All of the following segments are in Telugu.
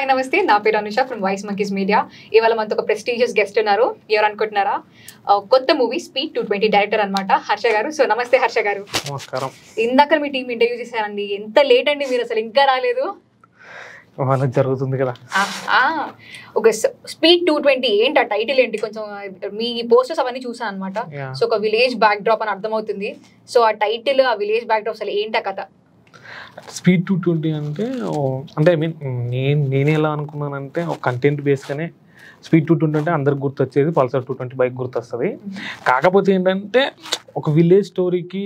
హాయ్ నమస్తే, నా పేరు Anusha from voice monkeys media. ఇవాళ మనతో ఒక ప్రెస్టీజియస్ గెస్ట్ ఉన్నారు. ఎవరు అనుకుంటున్నారా? కొత్త మూవీ స్పీడ్ 220 డైరెక్టర్ అనమాట హర్ష గారు. సో నమస్తే హర్ష గారు. నమస్కారం. ఇందాక మీ టీం ఇంటర్వ్యూ చేశారండి. ఎంత లేట్ అండి, మీరు అసలు ఇంకా రాలేదు. వాళ్ళకి జరుగుతుంది కదా. ఒక స్పీడ్ 220 ఏంటి, ఆ టైటిల్ ఏంటి? కొంచెం మీ పోస్టర్స్ అవన్నీ చూసాను అనమాట. సో ఒక విలేజ్ బ్యాక్ డ్రాప్ అని అర్థమవుతుంది. సో ఆ టైటిల్, ఆ విలేజ్ బ్యాక్ డ్రాప్ అసలు ఏంటి ఆ కథ? స్పీడ్ 220 అంటే ఐ మీన్ నేను ఎలా అనుకున్నానంటే ఒక కంటెంట్ బేస్గానే స్పీడ్ 220 అంటే అందరికి గుర్తొచ్చేది పల్సర్ 220 బైక్ గుర్తొస్తుంది. కాకపోతే ఏంటంటే ఒక విలేజ్ స్టోరీకి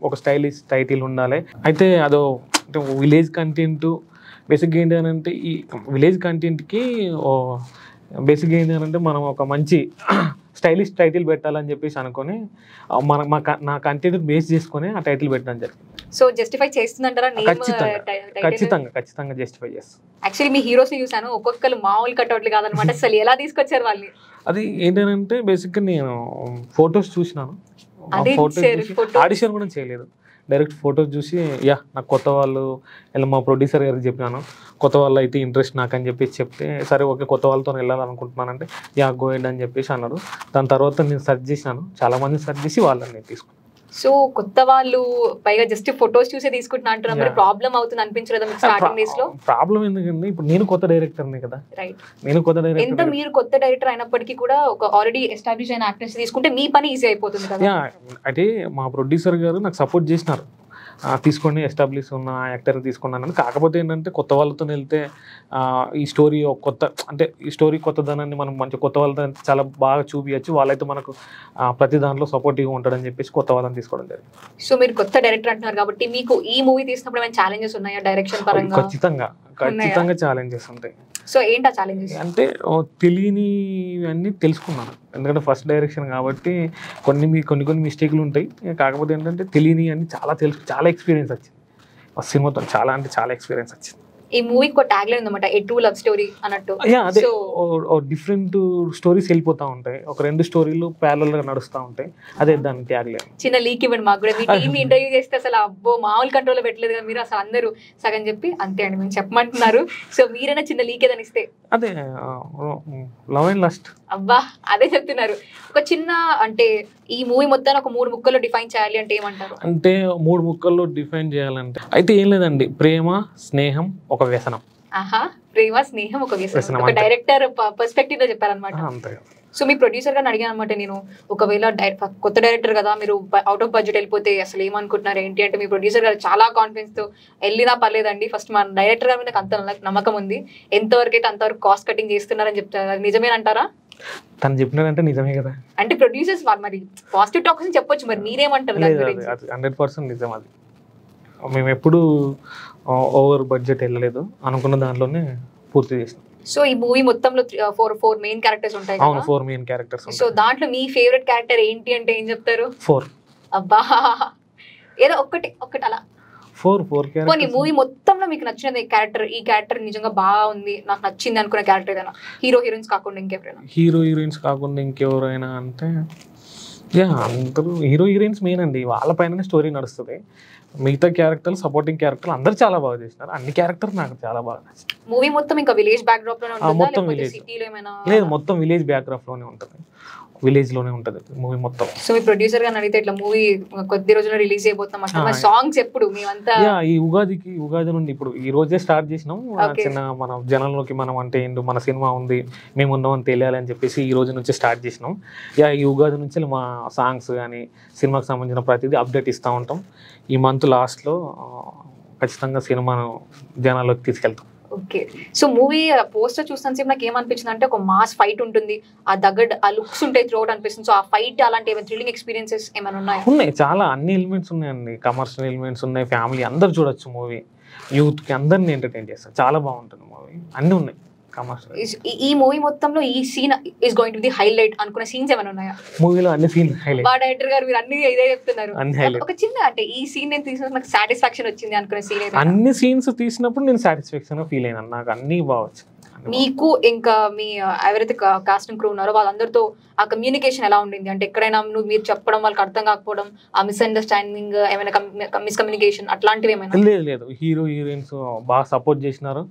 ఒక స్టైలిష్ టైటిల్ ఉండాలి. అయితే అదో అంటే విలేజ్ కంటెంట్ బేసిక్గా ఏంటి అని అంటే ఈ విలేజ్ కంటెంట్కి బేసిక్గా ఏంటి అని అంటే మనం ఒక మంచి స్టైలిష్ టైటిల్ పెట్టాలని చెప్పేసి అనుకొని నా కంటెంట్ బేస్ చేసుకొని ఆ టైటిల్ పెట్టడం జరిగింది. సో జస్టిఫై చేస్తుందంటారా? ఖచ్చితంగా జస్టిఫై చేస్తాను. యాక్చువల్లీ మీ హీరోస్ ని చూసాను, ఒక్కొక్కరు మామూలు కట్అవుట్లు కాదనమాట. అసలు ఎలా తీసుకొచ్చారు వాళ్ళని? అది ఏంటంటే బేసిక్గా నేను ఫొటోస్ చూసినాను, ఆడిషన్ కూడా చేయలేదు, డైరెక్ట్ ఫొటోస్ చూసి నాకు కొత్త వాళ్ళు ఇలా మా ప్రొడ్యూసర్ గారికి చెప్పినాను, కొత్త వాళ్ళు అయితే ఇంట్రెస్ట్ నాకు అని చెప్పేసి చెప్తే సరే ఓకే కొత్త వాళ్ళతో వెళ్ళాలనుకుంటున్నానంటే గో హెడ్ అని చెప్పేసి అన్నారు. దాని తర్వాత నేను సెర్చ్ చేసినాను, చాలామంది సెర్చ్ చేసి వాళ్ళని తీసుకున్నాను. సో కొత్త వాళ్ళు పైగా జస్ట్ ఫొటోస్ చూసే తీసుకుంటున్నా అంటున్నారు. మరి ప్రాబ్లం అవుతుంది అనిపించలేదా మీకు స్టార్టింగ్ డేస్ లో? ప్రాబ్లం ఎందుకండి, ఇప్పుడు నేను కొత్త డైరెక్టర్నే కదా. రైట్. నేను కొత్త డైరెక్టర్. ఎంత మీరు కొత్త డైరెక్టర్ అయినప్పటికీ కూడా ఒక ఆల్రెడీ ఎస్టాబ్లిష్ అయిన యాక్టర్స్ తీసుకుంటే మీ పని ఈజీ అయిపోతుంది కదా. అంటే మా ప్రొడ్యూసర్ గారు నాకు సపోర్ట్ చేసినారు, తీసుకోండి ఎస్టాబ్లిష్ ఉన్న యాక్టర్ తీసుకున్నాను. కాకపోతే ఏంటంటే కొత్త వాళ్ళతో వెళ్తే ఈ స్టోరీ ఈ స్టోరీ కొత్తదనాన్ని మనం మంచి కొత్త వాళ్ళతో చాలా బాగా చూపించచ్చు, వాళ్ళైతే మనకు ప్రతి దాంట్లో సపోర్టివ్గా ఉంటాడని చెప్పేసి కొత్త వాళ్ళని తీసుకోవడం జరిగింది. సో మీరు కొత్త డైరెక్టర్ అంటున్నారు కాబట్టి మీకు ఈ మూవీ తీసినప్పుడు ఏమైనా ఛాలెంజెస్ ఉన్నాయా డైరెక్షన్ పరంగా? ఖచ్చితంగా ఛాలెంజెస్ ఉంటాయి. సో ఏంటి ఆ ఛాలెంజెస్? అంటే తెలియనివన్నీ తెలుసుకున్నాను, ఎందుకంటే ఫస్ట్ డైరెక్షన్ కాబట్టి కొన్ని మిస్టేక్లు ఉంటాయి. కాకపోతే ఏంటంటే తెలియని అన్ని చాలా ఎక్స్పీరియన్స్ వచ్చింది సినిమాతో, చాలా ఎక్స్పీరియన్స్ వచ్చింది. ఈ మూవీకి ఒక ట్యాగ్ లైన్ ఉందన్నమాట, ఏ ట్రూ లవ్ స్టోరీ అన్నట్టు. అదే డిఫరెంట్ స్టోరీస్ వెళ్ళిపోతూ ఉంటాయి, ఒక 2 స్టోరీలు ప్యారలల్ గా నడుస్తూ ఉంటాయి, అదే దాని ట్యాగ్ లైన్. చిన్న లీక్ ఇవ్వండి మాకు కూడా. మీ టీమ్ ఇంటర్వ్యూ చేస్తే అసలు అబ్బో మామూలు కంట్రోల్ పెట్టలేదు కదా మీరు, అసలు అందరూ సగం చెప్పి అంతే అండి మేము చెప్పమంటున్నారు. సో మీరైనా చిన్న లీక్ ఏదని ఇస్తే? అదే లవ్ అండ్ లస్ట్. అబ్బా అదే చెప్తున్నారు. ఒక చిన్న అంటే ఈ మూవీ మొత్తాన్ని ఒక 3 ముక్కల్లో డిఫైన్ చేయాలి అంటే ఏమంటారు? అంటే 3 ముక్కల్లో డిఫైన్ చేయాలంటే అయితే ఏం లేదండి, ప్రేమ, స్నేహం, ఒక వ్యసనం. ప్రేమ, స్నేహం, ఒక వ్యసనం. ఒక డైరెక్టర్ పర్స్పెక్టివ్ లో చెప్పారనమాట. అంతే. సో మీ ప్రొడ్యూసర్ గారిని అడిగాను అనమాట నేను, ఒకవేళ కొత్త డైరెక్టర్ కదా మీరు అవుట్ ఆఫ్ బడ్జెట్ వెళ్ళిపోతే అసలు ఏమనుకుంటున్నారు ఏంటి అంటే, మీ ప్రొడ్యూసర్ గారు చాలా కాన్ఫిడెన్స్ తో వెళ్ళినా పర్లేదండి, ఫస్ట్ మన డైరెక్టర్ గారి మీద అంత నమ్మకం ఉంది, ఎంతవరకు అయితే అంతవరకు కాస్ట్ కటింగ్ చేస్తున్నారని చెప్తారు. అది నిజమేనంటారా? తను చెప్పినారంటే నిజమే కదా. అంటే ప్రొడ్యూసర్స్ మరి పాజిటివ్ టాక్స్ చెప్పొచ్చు, మరి మీరేమంటారు? 100% నిజం. అది మేము ఎప్పుడు ఓవర్ బడ్జెట్ వెళ్ళలేదు, అనుకున్న దాంట్లోనే పూర్తి చేసినాం. సో ఈ మూవీ మొత్తంలో 4 మెయిన్ క్యారెక్టర్స్ ఉంటాయి. అవును, 4 మెయిన్ క్యారెక్టర్స్. సో దాంట్లో మీ ఫేవరెట్ క్యారెక్టర్ ఏంటి అంటే ఏం చెప్తారు? 4. అబ్బా ఏదో ఒకటి అలా 4 క్యారెక్టర్స్. మూవీ మొత్తంలో మీకు నచ్చిన క్యారెక్టర్, ఈ క్యారెక్టర్ నిజంగా బాగుంది నాకు నచ్చింది అనుకున్న క్యారెక్టర్ ఏదైనా, హీరోయిన్స్ కాకుండా ఇంకెవరైనా? హీరోయిన్స్ కాకుండా ఇంకెవరైనా అంటే అందరూ హీరోయిన్స్ మెయిన్ అండి, వాళ్ళ పైన స్టోరీ నడుస్తుంది. మిగతా క్యారెక్టర్లు, సపోర్టింగ్ క్యారెక్టర్లు అందరు చాలా బాగా చేసినారు, అన్ని క్యారెక్టర్ నాకు చాలా బాగా నచ్చింది. మూవీ మొత్తం ఇంకా విలేజ్ బ్యాక్ డ్రాప్ లోనే ఉంటుందా? మొత్తం విలేజ్ లేదు, మొత్తం విలేజ్ బ్యాక్ డ్రాప్ లోనే ఉంటుంది, విలేజ్ లోనే ఉంటది మూవీ మొత్తం. సో మీ ప్రొడ్యూసర్ గారిని అడిగితే ఇట్లా మూవీ కొద్ది రోజుల్లో రిలీజ్ అయిపోతాం అంటే సాంగ్స్ ఎప్పుడు మేమంతా ఈ ఉగాది నుండి ఇప్పుడు ఈ రోజే స్టార్ట్ చేసినాం. చిన్న మన జనంలోకి మనం అంటే ఏంటో మన సినిమా ఉంది, మేము ఉన్నామని తెలియాలి అని చెప్పేసి ఈ రోజు నుంచి స్టార్ట్ చేసినాం. ఈ ఉగాది నుంచి మా సాంగ్స్ కానీ సినిమాకి సంబంధించిన ప్రతిదీ అప్డేట్ ఇస్తూ ఉంటాం. ఈ మంత్ లాస్ట్లో ఖచ్చితంగా సినిమాను జనాల్లోకి తీసుకెళ్తాం. ఓకే. సో మూవీ పోస్టర్ చూస్తాను సేపు నాకు ఏమనిపించింది అంటే, ఒక మాస్ ఫైట్ ఉంటుంది, ఆ ఆ లుక్స్ ఉంటాయి త్రూఅవుట్ అనిపిస్తుంది. సో ఆ ఫైట్ అలాంటి ఏమైనా థ్రిల్లింగ్ ఎక్స్పీరియన్సెస్ ఏమైనా ఉన్నాయి? ఉన్నాయి, చాలా అన్ని ఎలిమెంట్స్ ఉన్నాయండి, కమర్షియల్ ఎలిమెంట్స్ ఉన్నాయి, ఫ్యామిలీ అందరు చూడొచ్చు మూవీ, యూత్కి అందరినీ ఎంటర్టైన్ చేస్తారు, చాలా బాగుంటుంది మూవీ, అన్నీ ఉన్నాయి కమర్షియల్. ఈ మూవీ మొత్తంలో ఈ scene is going to be highlight అనుకున్న సీన్స్ ఏమైనా ఉన్నాయా? మూవీలో అన్ని సీన్ హైలైట్. మా డైరెక్టర్ గారు మీరు అన్ని ఇదే చెప్తున్నారు, అన్ని హైలైట్. ఒక చిన్న అంటే ఈ సీన్ నేను తీసినప్పుడు నాకు సాటిస్ఫాక్షన్ వచ్చింది అనుకున్న సీన్? అన్ని సీన్స్ తీసినప్పుడు నేను సాటిస్ఫాక్షన్ ఫీల్ అయినా, నాకు అన్ని బాగా వచ్చింది, మీకు ఇంకా మీ ఎవరైతే కాస్ట్ అండ్ క్రూ ఉన్నారో వాళ్ళందరితో ఆ కమ్యూనికేషన్ ఎలా ఉండింది? అంటే ఎక్కడైనా మీరు చెప్పడం వాళ్ళకి అర్థం కాకపోవడం, ఆ మిస్అండర్స్టాండింగ్, ఏమైనా మిస్కమ్యూనికేషన్ అట్లాంటివి ఏమైనా? లేదు, హీరో హీరోయిన్స్ బాగా సపోర్ట్ చేసినారు.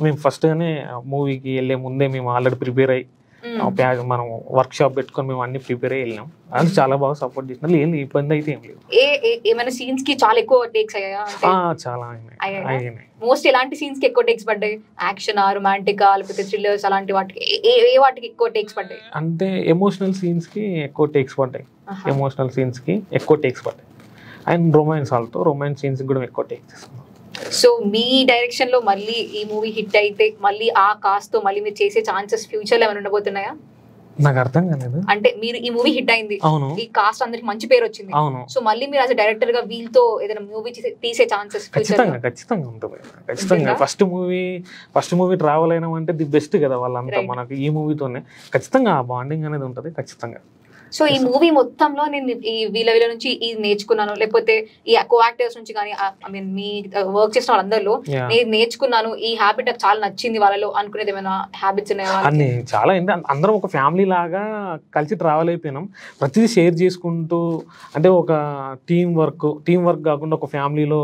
మేము ఫస్ట్ గానే మూవీకి వెళ్ళే ముందే మేము ఆల్రెడీ ప్రిపేర్ అయ్యి మనం వర్క్ షాప్ పెట్టుకొని మేము అన్ని ప్రిపేర్ అయ్యి వెళ్ళినాం. అది చాలా బాగా సపోర్ట్ చేసినారు. ఏం ఇబ్బంది అయితే ఏం లేదు. ఏమైనా సీన్స్ కి చాలా ఎక్కువ టేక్స్ అయ్యాయా? చాలా అయినాయి. మోస్ట్ ఎలాంటి సీన్స్ కి ఎక్కువ టేక్స్ పడ్డాయి? యాక్షన్, రొమాంటిక్, లేకపోతే థ్రిల్లర్స్ అలాంటి వాటికి ఏ వాటికి ఎక్కువ టేక్స్ పడ్డాయి? అంటే ఎమోషనల్ సీన్స్ కి ఎక్కువ టేక్స్ పడ్డాయి. అండ్ రొమాన్స్ సీన్స్ కూడా ఎక్కువ టేక్స్ తీసుకున్నాం. సో మీ డైరెక్షన్ లో మళ్ళీ ఈ మూవీ హిట్ అయితే మళ్ళీ ఆ కాస్ట్ తో మళ్ళీ మీరు చేసే ఛాన్సెస్ ఫ్యూచర్ లో ఏమైనా ఉండబోతున్నాయా? నాకు అర్థం కాలేదు. అంటే మీరు ఈ మూవీ హిట్ అయింది, ఈ కాస్ట్ అందరికి మంచి పేరు వచ్చింది, అవును, సో మళ్ళీ మీరు యాజ్ డైరెక్టర్ గా వీళ్ళతో ఏదైనా మూవీ తీసే ఛాన్సెస్ ఖచ్చితంగా ఉంటుంది. ఖచ్చితంగా ఫస్ట్ మూవీ ట్రావెల్ అయినా అంటే ది బెస్ట్ కదా వాళ్ళంతా. మనకి ఈ మూవీతోనే ఖచ్చితంగా ఆ బాండింగ్ అనేది ఉంటుంది ఖచ్చితంగా. సో ఈ మూవీ మొత్తంలో నేను ఈ వీళ్ళ నుంచి ఇది నేర్చుకున్నాను, లేకపోతే ఈ కో యాక్టర్స్ నుంచి కానీ ఐ మీన్ మీ వర్క్ చేసిన వాళ్ళందరిలో నేను నేర్చుకున్నాను, ఈ హ్యాబిట్ నాకు చాలా నచ్చింది వాళ్ళలో అనుకునేది ఏమైనా హ్యాబిట్స్ ఉన్నాయా? అన్ని చాలా అందరం ఒక ఫ్యామిలీ లాగా కలిసి ట్రావెల్ అయిపోయినాం. ప్రతిదీ షేర్ చేసుకుంటూ, అంటే ఒక టీం వర్క్ కాకుండా ఒక ఫ్యామిలీలో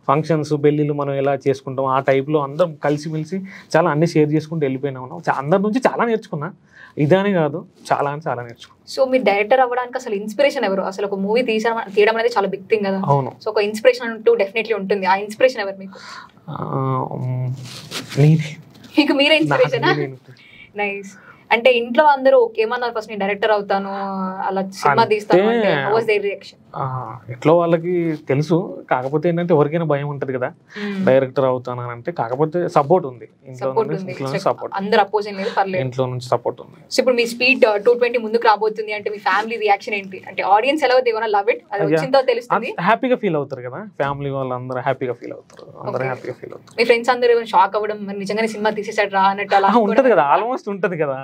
ఫంక్షన్స్ పెళ్ళిళ్ళు మనం ఎలా చేసుకుంటాం ఆ టైప్లో అందరం కలిసిమెలిసి చాలా అన్ని షేర్ చేసుకుంటూ వెళ్ళిపోయినాం. అందరి నుంచి చాలా నేర్చుకున్నా, ఇదానే కాదు చాలా నేర్చుకున్నాను. సో మీరు డైరెక్టర్ అవ్వడానికి అసలు ఇన్స్పిరేషన్ ఎవరు? అసలు ఒక మూవీ తీయడం అనేది చాలా బిగ్ థింగ్ కదా. అవును. సో ఒక ఇన్స్పిరేషన్ అంటూ డెఫినెట్లీ ఉంటుంది. ఆ ఇన్స్పిరేషన్ ఎవరు మీకు? మీకు మీరే ఇన్స్పిరేషన్? నైస్. అంటే ఇంట్లో అందరూ ఏమన్నారు ఫస్ట్ నేను డైరెక్టర్ అవుతాను అలా సినిమా తీస్తాను అంటే హౌ వాస్ దేర్ రియాక్షన్? ఇంట్లో వాళ్ళకి తెలుసు, కాకపోతే ఏంటంటే ఎవరికైనా భయం ఉంటది కదా డైరెక్టర్ అవుతాను అంటే. కాకపోతే సపోర్ట్ ఉంది ఇంట్లో నుంచి సపోర్ట్ ఉంది. సో ఇప్పుడు మీ స్పీడ్ 220 ముందుకు రాబోతుంది అంటే మీ ఫ్యామిలీ రియాక్షన్ ఏంటి? అంటే ఆడియన్స్ ఎలా దే గోనా లవ్ ఇట్, అది వచ్చిందో తెలుస్తుంది, హ్యాపీగా ఫీల్ అవుతారు కదా ఫ్యామిలీ వాళ్ళందరూ హ్యాపీగా ఫీల్ అవుతారు. మీ ఫ్రెండ్స్ అందరూ షాక్ అవ్వడం నిజంగానే సినిమా తీసేసాడు రా అన్నట్టు అలా ఉంటది కదా, ఆల్మోస్ట్ ఉంటది కదా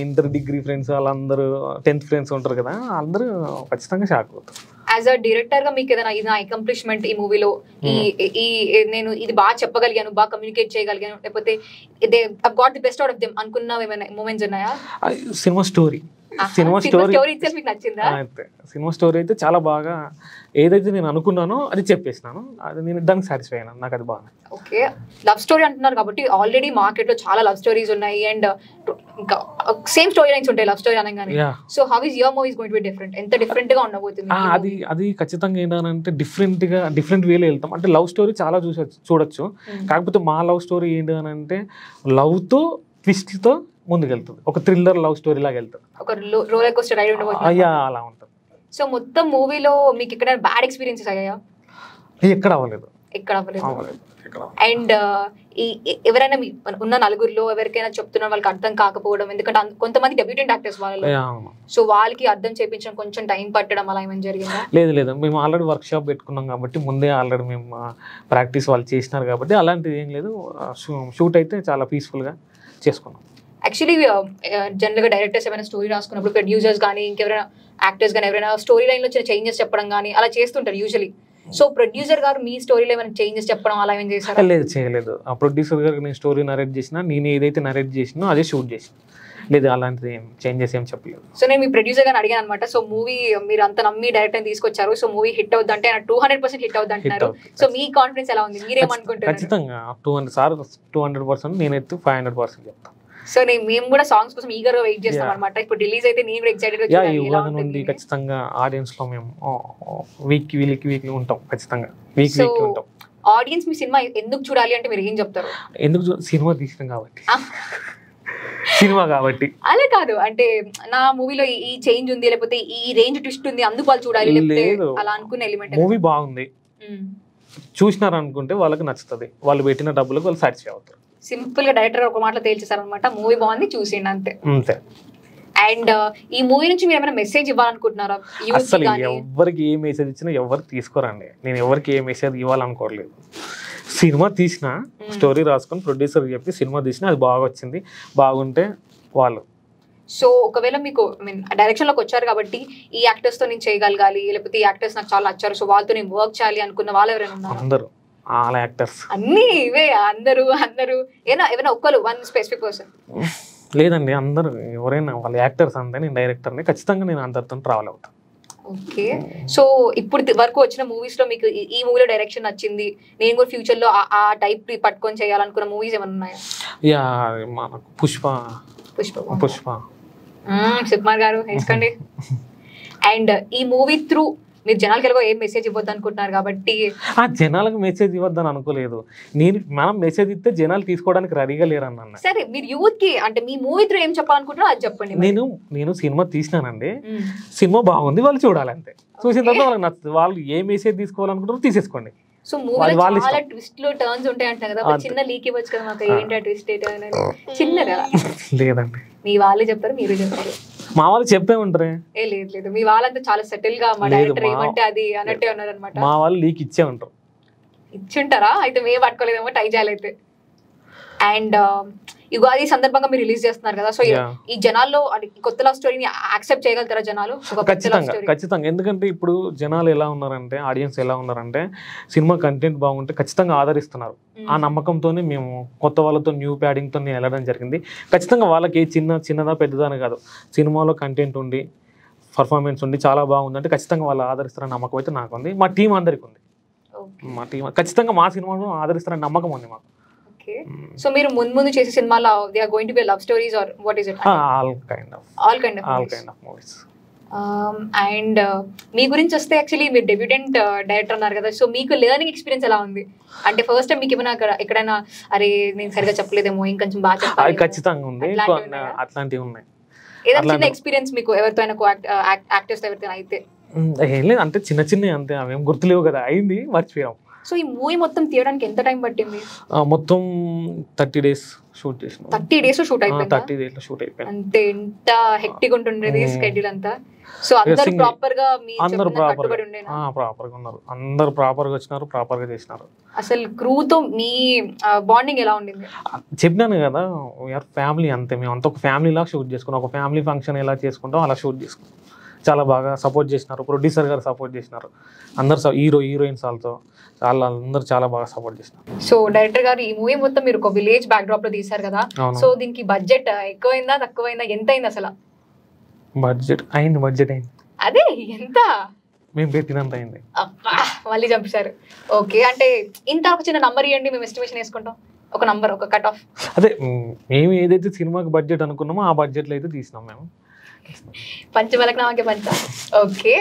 ఇంటర్ డిగ్రీ ఫ్రెండ్స్ వాళ్ళందరూ 10th ఫ్రెండ్స్ ఉంటారు కదా, అందరూ ఖచ్చితంగా షాక్ అవుతారు. యాజ్ అ డైరెక్టర్ గా మీకు ఏదైనా ఇది అకంప్లిష్మెంట్ ఈ మూవీలో, ఈ నేను ఇది బాగా చెప్పగలిగాను, బాగా కమ్యూనికేట్ చేయగలిగాను, లేకపోతే got the best out of them అనుకున్న ఏమైనా మూమెంట్స్ ఉన్నాయా? సినిమా స్టోరీ సినిమా స్టోరీ అయితే చాలా బాగా, ఏదైతే నేను అనుకున్నానో అది చెప్పేసినాను, అది నేను దానికి సాటిస్ఫై అయినా, నాకు అది బాగా. ఓకే, లవ్ స్టోరీ అంటున్నారు కాబట్టి ఆల్రెడీ మార్కెట్ లో చాలా లవ్ స్టోరీస్ ఉన్నాయి అండ్ ఇంకా సేమ్ స్టోరీ లైన్స్ ఉంటాయి లవ్ స్టోరీ అనగానే. So how is your movie going to be different? ఎంత డిఫరెంట్ గా ఉండబోతుంది? అది ఖచ్చితంగా ఏంటంటే డిఫరెంట్ వేలో వెళ్తాం. అంటే లవ్ స్టోరీ చాలా చూడొచ్చు, కాకపోతే మా లవ్ స్టోరీ ఏంటి అని అంటే లవ్ తో ట్విస్ట్ తో ముందుకెళ్తుంది, ఒక థ్రిల్లర్ లవ్ స్టోరీ లాగా వెళ్తుంది, ఒక రోలర్ కోస్టర్ రైడ్ ఉండబోతుంది. అలా ఉంటుంది. సో మొత్తం మూవీలో మీకు ఎక్కడ బ్యాడ్ ఎక్స్పీరియన్సెస్ అయ్యాయా? ఎక్కడ అవ్వలేదు. అండ్ ఎవరైనా ఉన్న నలుగురిలో ఎవరికైనా చెప్తున్నా వాళ్ళకి అర్థం కాకపోవడం, ఎందుకంటే కొంతమంది డెబ్యూటెంట్ యాక్టర్స్ వాళ్ళు, సో వాళ్ళకి అర్థం చేయించడం కొంచెం టైం పట్టడం అలా ఏమైనా జరిగిందా? లేదు, మేము ఆల్రెడీ వర్క్ షాప్ పెట్టుకున్నాం కాబట్టి ముందే ఆల్రెడీ మేము ప్రాక్టీస్ వాళ్ళు చేసినారు కాబట్టి అలాంటిది ఏం లేదు. షూట్ అయితే చాలా పీస్ఫుల్గా చేసుకున్నాం. యాక్చువల్లీ జనరల్ గా డైరెక్టర్స్ ఏమైనా స్టోరీ రాసుకున్నప్పుడు ప్రొడ్యూసర్స్ కానీ ఇంకెవరైనా యాక్టర్స్ కానీ ఎవరైనా స్టోరీ లైన్ లో చేంజెస్ చెప్పడం కానీ అలా చేస్తుంటారు యూజువలీ. సో ప్రొడ్యూసర్ గారు మీ స్టోరీలో ఏమైనా చేంజెస్ చెప్పడం అలా ఏమైనా చేశారా? లేదు, చేయలేదు. ఆ ప్రొడ్యూసర్ గారికి నేను స్టోరీ నరేట్ చేసినా, నేను ఏదైతే నరేట్ చేసినా అదే షూట్ చేసిన, లేదు అలాంటిది చేంజెస్ ఏం చెప్పలేదు. సో నేను మీ ప్రొడ్యూసర్ గారిని అడిగాను అనమాట. సో మూవీ మీరు అంత నమ్మి డైరెక్టర్ తీసుకొచ్చారు, సో మూవీ హిట్ అవుద్ది అంటే 200% హిట్ అవుద్ది అంటున్నారు. సో మీ కాన్ఫిడెన్స్ ఎలా ఉంది, మీరేమనుకుంటున్నారు? ఖచ్చితంగా 200% నేనైతే 500% చెప్తాను. సో మేము కూడా సాంగ్స్ కోసం ఈగర్ గా వెయిట్ చేస్తాం అనమాట. ఇప్పుడు రిలీజ్ అయితే నేను కూడా ఎక్సైటెడ్ గా చూడాలి. ఖచ్చితంగా ఆడియన్స్ లో మేము వీక్లీ ఉంటాం, ఖచ్చితంగా వీక్లీ ఉంటాం. ఆడియన్స్ మీ సినిమా ఎందుకు చూడాలి అంటే మీరు ఏం చెప్తారు? సినిమా తీసినాం కాబట్టి, సినిమా కాబట్టి అలా కాదు, అంటే నా మూవీలో ఈ చేంజ్ ఉంది, లేకపోతే ఈ రేంజ్ ట్విస్ట్ ఉంది అందుకు వాళ్ళు చూడాలి, లేకపోతే అలా అనుకునే ఎలిమెంట్. మూవీ బాగుంది చూసినారు అనుకుంటే వాళ్ళకి నచ్చుతుంది, వాళ్ళు పెట్టిన డబ్బులకు వాళ్ళు సాటిస్ఫై అవుతారు. సింపుల్ గా డైరెక్టర్ ఒక మాటలో తేల్చేశారు అనమాట, మూవీ బాగుంది చూసిండి అంతే. అండ్ ఈ మూవీ నుంచి మీరు ఏమైనా మెసేజ్ ఇవ్వాలనుకుంటున్నారా? అసలు ఎవరికి ఏ మెసేజ్ ఇచ్చినా ఎవరు తీసుకోరండి, నేను ఎవరికి ఏ మెసేజ్ ఇవ్వాలనుకోవట్లేదు. సినిమా తీసిన స్టోరీ రాసుకొని ప్రొడ్యూసర్ చెప్పి సినిమా తీసిన, అది బాగా వచ్చింది, బాగుంటే వాళ్ళు. సో ఒకవేళ మీకు డైరెక్షన్ లోకి వచ్చారు కాబట్టి ఈ యాక్టర్స్ తో నేను చేయగలగాలి, లేకపోతే ఈ యాక్టర్స్ నాకు చాలా నచ్చారు, సో వాళ్ళతో నేను వర్క్ చేయాలి అనుకున్న వాళ్ళు ఎవరైనా ఉన్నారు? ఆల్ యాక్టర్స్ అన్ని ఇవే అందరూ ఏమైనా ఒక్కరు వన్ స్పెసిఫిక్ పర్సన్? లేదండి, అందరూ ఎవరైనా వాళ్ళు యాక్టర్స్ అంటే నేను డైరెక్టర్ని, ఖచ్చితంగా నేను అందరితో ట్రావెల్ అవుతాను. ఓకే. సో ఇప్పుడు వరకు వచ్చిన మూవీస్ లో మీకు ఈ మూవీలో డైరెక్షన్ నచ్చింది, నేను కూడా ఫ్యూచర్ లో ఆ టైప్ పట్టుకొని చేయాలనుకున్న మూవీస్ ఏమైనా ఉన్నాయా? యా, మనకు పుష్ప సుకుమార్ గారు వేసుకోండి. అండ్ ఈ మూవీ త్రూ మీరు జనాలకి ఎలాగో ఏం మెసేజ్ ఇవ్వద్దు అనుకుంటున్నారు కాబట్టి. జనాలకు మెసేజ్ ఇవ్వద్దని అనుకోలేదు మనం మెసేజ్ ఇస్తే జనాలు తీసుకోవడానికి రెడీగా లేరన్న. సరే, మీరు యూత్ కి అంటే మీ మూవీ త్రూ ఏం చెప్పాలనుకుంటున్నారో అది చెప్పండి. నేను సినిమా తీసినానండి, సినిమా బాగుంది, వాళ్ళు చూడాలంతే. చూసిన తర్వాత వాళ్ళకి నచ్చుతుంది, వాళ్ళు ఏ మెసేజ్ తీసుకోవాలనుకుంటారో తీసేసుకోండి. సో మూవీలో చాలా ట్విస్ట్ లో టర్న్స్ ఉంటాయి అంటారు కదా, ఒక చిన్న లీక్ ఇవ్వచ్చు కదా మాకు, ఏంటి ఆ ట్విస్ట్ చిన్నగా? లేదండి, మీ వాళ్ళే చెప్తారు, మీరు చెప్తారు? మా వాళ్ళు చెప్పే ఉంటారే. లేదు, మీ వాళ్ళంతా చాలా సెటిల్ గా మా డైరెక్టర్ ఏమంటే అది అన్నట్టే ఉన్నారు అనమాట. మా వాళ్ళు లీక్ ఇచ్చే ఉంటారు. ఇచ్చుంటారా? అయితే మేము పట్టుకోలేదేమో, ట్రై చేయాలైతే. అండ్ యుగాది సందర్భంగా మీరు రిలీజ్ చేస్తున్నారు కదా, సో ఈ జనాల్లో కొత్త లవ్ స్టోరీని యాక్సెప్ట్ చేయగలుగుతారా జనాలు? ఖచ్చితంగా. ఎందుకంటే ఇప్పుడు జనాలు ఎలా ఉన్నారంటే, ఆడియన్స్ ఎలా ఉన్నారంటే, సినిమా కంటెంట్ బాగుంటే ఖచ్చితంగా ఆదరిస్తున్నారు. ఆ నమ్మకంతోనే మేము కొత్త వాళ్ళతో న్యూ ప్యాడింగ్తో వెళ్ళడం జరిగింది. ఖచ్చితంగా వాళ్ళకి చిన్నదా పెద్దదని కాదు, సినిమాలో కంటెంట్ ఉండి పర్ఫార్మెన్స్ ఉండి చాలా బాగుందంటే ఖచ్చితంగా వాళ్ళు ఆదరిస్తారని నమ్మకం అయితే నాకు ఉంది, మా టీం అందరికి ఉంది. మా టీం ఖచ్చితంగా మా సినిమాను ఆదరిస్తారని నమ్మకం ఉంది మాకు. సో మీరు ముందు చేసే సినిమాలో they are going to be love stories or what is it? All kind of movies. And మీ గురించి వస్తే యాక్చువల్లీ మీరు డెబ్యూటెంట్ డైరెక్టర్ అన్నారు కదా, సో మీకు లెర్నింగ్ ఎక్స్పీరియన్స్ ఎలా ఉంది? అంటే ఫస్ట్ టైం మీకు ఏమైనా ఎక్కడైనా అరే నేను సరిగా చెప్పలేదేమో, ఇంకొంచెం బాగా చెప్పాలి? ఖచ్చితంగా ఉంది, అట్లాంటివి ఉన్నాయి. ఏదైనా చిన్న ఎక్స్పీరియన్స్ మీకు ఎవరితో అయినా యాక్టర్స్ ఎవరితో అయితే? ఏం లేదు, అంటే చిన్న అంతే, అవేం గుర్తులేవు కదా, అయింది మర్చిపోయాం. సో ఈ మూవీ మొత్తం తీయడానికి ఎంత టైం పట్టింది? మొత్తం 30 days షూట్ చేసాం. 30 days షూట్ అయిపోయింది? 30 days లో షూట్ అయిపోయింది. అంటే ఎంత హెక్టిక్ ఉంటుండేది స్కెడ్యూల్ అంతా. సో అందరూ ప్రాపర్ గా అందరూ ప్రాపర్ గా ఉన్నారు, అందరూ ప్రాపర్ గా వచ్చినారు, ప్రాపర్ గా చేసినారు. అసలు క్రూతో మీ బాండింగ్ ఎలా ఉండింది? చెప్పినాను కదా, వీఆర్ ఫ్యామిలీ అంతే, మేము అంత ఒక ఫ్యామిలీ లాగా షూట్ చేసుకున్నాం. ఒక ఫ్యామిలీ ఫంక్షన్ ఎలా చేసుకుంటాం అలా షూట్ చేసుకున్నాం. చాలా బాగా సపోర్ట్ చేసినారు, ప్రొడ్యూసర్ గారు సపోర్ట్ చేసినారు, అందరు హీరోయిన్స్ వాళ్ళతో అందరూ చాలా బాగా సపోర్ట్ చేసినారు. సో డైరెక్టర్ గారు ఈ మూవీ మొత్తం మీరు ఒక విలేజ్ బ్యాక్ డ్రాప్ లో తీశారు కదా, సో దీనికి బడ్జెట్ ఎక్కువైందా తక్కువైందా, ఎంత అయింది అసలు? బడ్జెట్ అయింది. అదే ఎంత? మేము పెట్టినంత అయింది. మళ్ళీ చంపేశారు. ఓకే, అంటే ఇంత ఒక చిన్న నంబర్ ఇవ్వండి, మేము ఎస్టిమేషన్ వేసుకుంటాం. ఒక నంబర్, ఒక కట్ ఆఫ్. అదే మేము ఏదైతే సినిమాకి బడ్జెట్ అనుకున్నామో ఆ బడ్జెట్లో అయితే తీసినాం మేము. పంచమలక్నామాకే పంచ. ఓకే,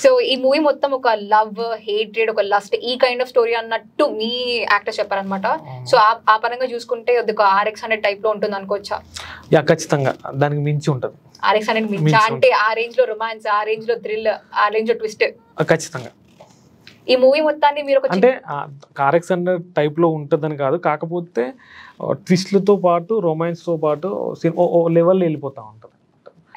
సో ఈ మూవీ మొత్తం ఒక లవ్, హేట్రెడ్, ఒక లస్ట్, ఈ కైండ్ ఆఫ్ స్టోరీ అన్నట్టు మీ యాక్టర్స్ చెప్పారనమాట. సో ఆ పరంగా చూసుకుంటే ఒక RX100 టైప్ లో ఉంటుంది అనుకోవచ్చా? యా, ఖచ్చితంగా దానికి మించి ఉంటుంది. RX100 మించి అంటే ఆ రేంజ్ లో రొమాన్స్, ఆ రేంజ్ లో థ్రిల్, ఆ రేంజ్ లో ట్విస్ట్ ఖచ్చితంగా. ఈ మూవీ మొత్తాన్ని మీరు అంటే RX100 టైప్ లో ఉంటుందని కాదు, కాకపోతే ట్విస్ట్లతో పాటు రొమాన్స్ తో పాటు లెవెల్లో వెళ్ళిపోతా ఉంటుంది.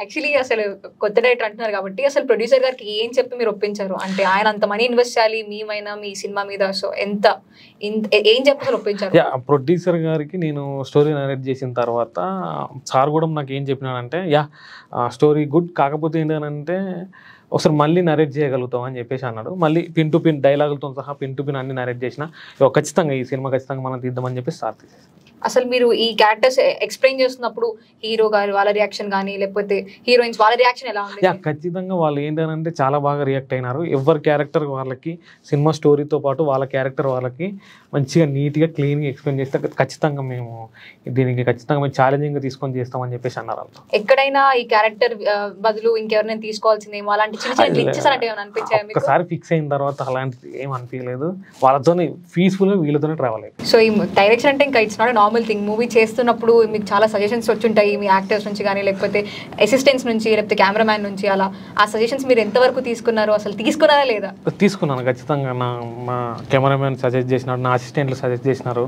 యాక్చువల్లీ అసలు కొత్త డైరెక్టర్ అంటున్నారు కాబట్టి అసలు ప్రొడ్యూసర్ గారికి ఏం చెప్పి మీరు ఒప్పించారు? అంటే ఆయన అంత మనీ ఇన్వెస్ట్ చేయాలి మీమైనా మీ సినిమా మీద, సో ఏం చెప్పి అసలు ఒప్పించారు? ప్రొడ్యూసర్ గారికి నేను స్టోరీ నరేట్ చేసిన తర్వాత సార్ కూడా నాకు ఏం చెప్పినాడంటే, స్టోరీ గుడ్, కాకపోతే ఏంటంటే ఒకసారి మళ్ళీ నరేట్ చేయగలుగుతాం అని చెప్పేసి అన్నాడు. మళ్ళీ పిన్ టు పిన్ డైలాగులతో సహా పిన్ టు పిన్ అన్ని నరేట్ చేసిన, ఖచ్చితంగా ఈ సినిమా ఖచ్చితంగా మనం తీద్దామని చెప్పి సార్ తీసేసాం. అసలు మీరు ఈ క్యారెక్టర్స్ ఎక్స్ప్లెయిన్ చేస్తున్నప్పుడు హీరో గారు వాళ్ళ రియాక్షన్ కానీ లేకపోతే హీరోయిన్స్ వాళ్ళ రియాక్షన్ ఎలా ఉంది? ఖచ్చితంగా వాళ్ళు ఏంటంటే చాలా బాగా రియాక్ట్ అయినారు. ఎవరి క్యారెక్టర్ వాళ్ళకి, సినిమా స్టోరీతో పాటు వాళ్ళ క్యారెక్టర్ వాళ్ళకి మంచిగా నీట్గా క్లీన్గా ఎక్స్ప్లెయిన్ చేస్తే ఖచ్చితంగా మేము దీనికి ఖచ్చితంగా మేము ఛాలెంజింగ్గా తీసుకొని చేస్తామని చెప్పేసి అన్నారు. ఎక్కడైనా ఈ క్యారెక్టర్ బదులు ఇంకెవరైనా తీసుకోవాల్సిందేమో అలాంటి చిన్న చిన్న గ్లిచెస్ అంటే ఏమైనా అనిపించాయి మీకు? ఒకసారి ఫిక్స్ అయిన తర్వాత అలాంటిది ఏం అనిపించలేదు, వాళ్ళతోనే పీస్ఫుల్గా వీళ్ళతోనే ట్రావెల్ అయిపోయింది. సో ఈ డైరెక్షన్ అంటే ఇంకా it's not normal thing. Movie చేస్తున్నప్పుడు మీకు చాలా సజెషన్స్ వచ్చుంటాయి మీ యాక్టర్స్ నుంచి కానీ లేకపోతే అసిస్టెంట్స్ నుంచి లేకపోతే కెమెరామ్యాన్ నుంచి, అలా ఆ సజెషన్స్ మీరు ఎంతవరకు తీసుకున్నారు, అసలు తీసుకున్నారా లేదా? తీసుకున్నాను ఖచ్చితంగా. మా కెమెరామ్యాన్ సజెస్ట్ చేసినారు, నా అసిస్టెంట్లు సజెస్ట్ చేసినారు,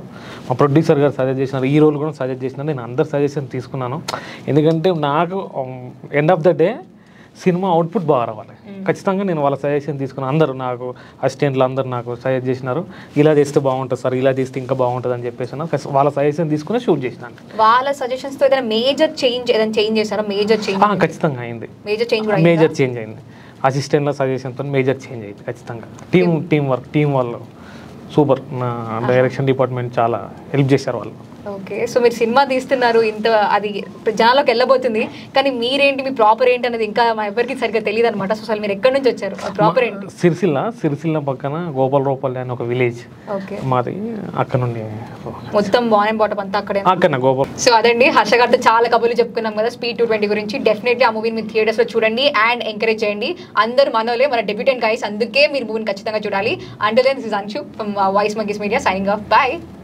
మా ప్రొడ్యూసర్ గారు సజెస్ట్ చేసినారు, ఈ రోల్ కూడా సజెస్ట్ చేసినారు. నేను అందరు సజెషన్ తీసుకున్నాను, ఎందుకంటే నాకు end of the day cinema output బాగా రావాలి. ఖచ్చితంగా నేను వాళ్ళ సజెషన్ తీసుకున్నాను. అందరూ నాకు అసిస్టెంట్లు అందరూ నాకు సజెస్ట్ చేసినారు, ఇలా చేస్తే బాగుంటుంది సార్, ఇలా చేస్తే ఇంకా బాగుంటుంది అని చెప్పేసి వాళ్ళ సజెషన్ తీసుకుని షూట్ చేసినాను. వాళ్ళ సజెషన్స్ తో ఏదైనా మేజర్ చేంజ్ చేశారా? మేజర్ చేంజ్ ఖచ్చితంగా అయింది. మేజర్ చేంజ్ అయింది. అసిస్టెంట్ల సజెషన్తో మేజర్ చేంజ్ అయింది ఖచ్చితంగా. టీం వర్క్, టీం వాళ్ళు సూపర్. నా డైరెక్షన్ డిపార్ట్మెంట్ చాలా హెల్ప్ చేశారు వాళ్ళు. ఓకే, సో మీరు సినిమా తీస్తున్నారు, ఇంత అది జనాల్లోకి వెళ్ళబోతుంది, కానీ మీరేంటి, మీ ప్రాపర్ ఏంటి అనేది ఇంకా మా ఎవరికి సరిగ్గా తెలియదు అనమాట. సో అసలు మీరు ఎక్కడి నుంచి వచ్చారు, ప్రాపర్ ఏంటి? సిరిసిల్ల పక్కన గోపాలరోపల్లి అని ఒక విలేజ్ ఓకే, మాది. అక్కడ నుండి మొత్తం బాన్ బాటం అంతా అక్కడ గోపాల్. సో అదండి, హర్ష గారితో చాలా కబుర్లు చెప్పుకున్నాం కదా స్పీడ్ 220 గురించి. డెఫినెట్లీ ఆ మూవీని మీరు థియేటర్స్ లో చూడండి అండ్ ఎంకరేజ్ చేయండి. అందరు మనోలే, మన డెబ్యూటెంట్ గైస్, అందుకే మీరు మూవీని ఖచ్చితంగా చూడాలి. And then this is Anshu from voice monkeys media signing off. By.